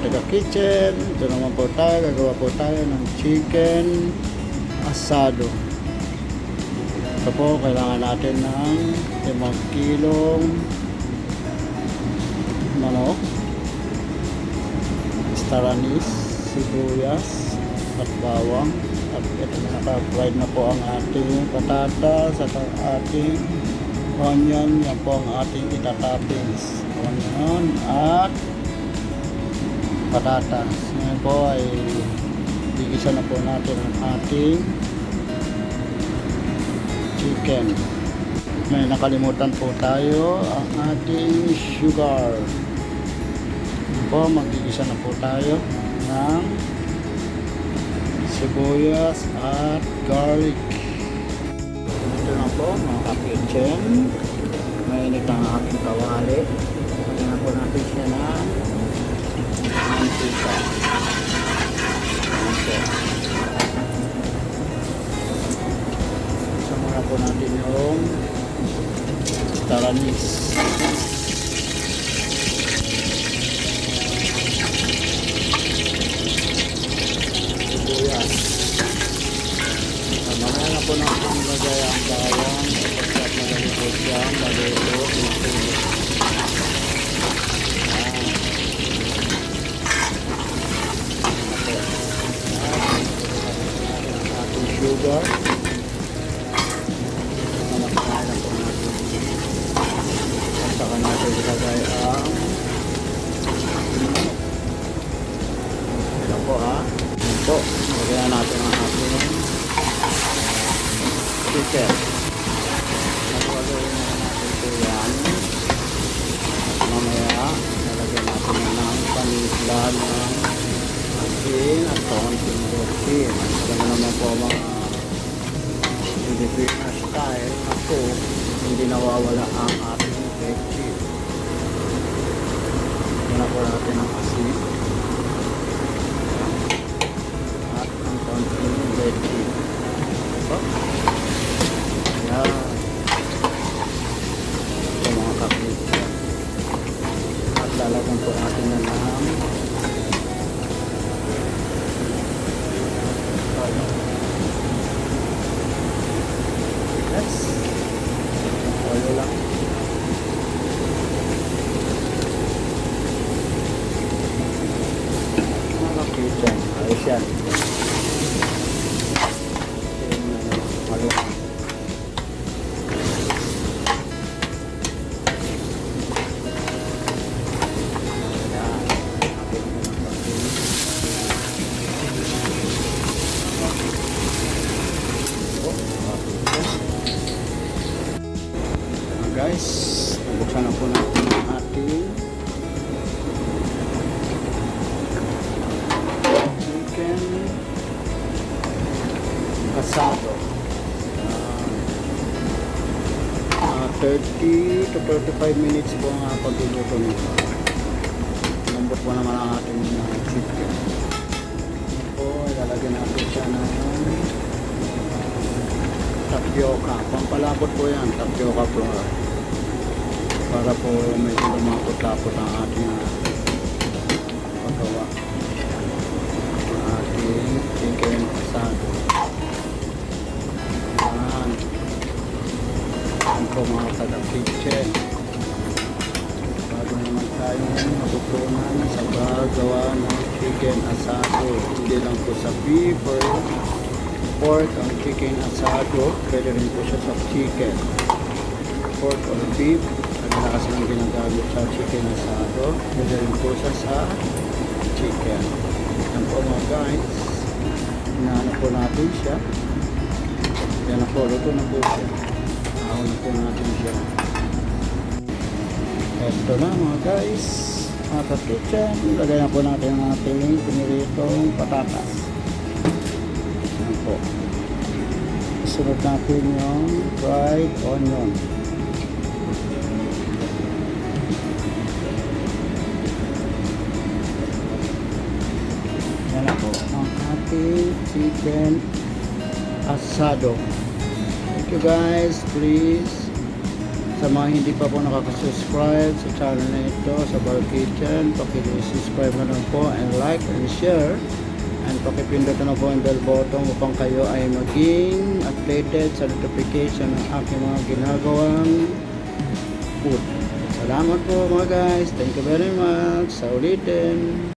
Taga Kitchen. Ito naman po tayo, gagawa po tayo ng chicken asado. Ito po, kailangan natin ng 5 kilong manok, star anise, sibuyas at bawang. At ito na, naka-fried na po ang ating patatas at ang ating onion. Yan po ang ating itatoppings, onion at patatas. Ngayon po ay gigisa na po natin ang ating chicken. May nakalimutan po tayo, ang ating sugar. Ngayon po, magigisa na po tayo ng sibuyas at garlic. Ito na po mga ka-kitchen. Mainit ang aking kawali. Lagyan na po natin siya ng mantika. Isa muna po natin yung star anise. Sibuyas. Mamaya na po natin ilagay ang bawang. Pagkat magaling po siya, maluto, ito. Sugar. Namakakain na po natin. At saka natin ilagay ang ito po ha. Ito. Lagyan natin ang ating chicken. Nagwagayin na natin po yan. At mamaya nalagyan natin ng panisla ng asin at konting bersin. Ganun naman po mga Filipino style na po, hindi nawawala ang ating bersin. Ganun po natin ang asin at ang konting bersin. Ito. Ayan. Ito mga kapitya. At lalagyan po natin na ng oil lang. Mga kapityan, ayos yan. Maluhan. Guys, buksan na po natin ang ating chicken asado. 30 to 35 minutes po ang pagluluto nito. Lambot po naman ang ating chicken. Ito po, ilalagyan natin siya ng tapioca. Pampalabot po yan, tapioca flour. Para po medyo lumapot-lapot ang ating paggawa. Ang ating chicken asado. Yan. Yan po mga taga-kitchen. Bago naman tayong matutunan sa paggawa ng chicken asado. Hindi lang po sa beef or pork ang chicken asado. Pwede rin po siya sa chicken. Pork or beef. Wala kasi lang ginagamit sa chicken asado. Pwede rin po siya sa chicken. Yan po mga guys. Inaano po natin siya. Yan na po. Luto na po siya. Ahon na po natin siya. Ito na mga guys. Mga ka-kitchen. Lagay na po natin ang ating piniritong patatas. Yan po. Sunod natin yung fried onion. Yan na po ang ating chicken asado. Thank you guys. Please Sa mga hindi pa po nakaka-subscribe sa channel na ito, sa Bar Kitchen, paki-subscribe na lang po and like and share. And pakipindot na po ang bell button upang kayo ay maging updated sa notification ng aking mga ginagawang food. Salamat po mga guys. Thank you very much. Sa ulitin.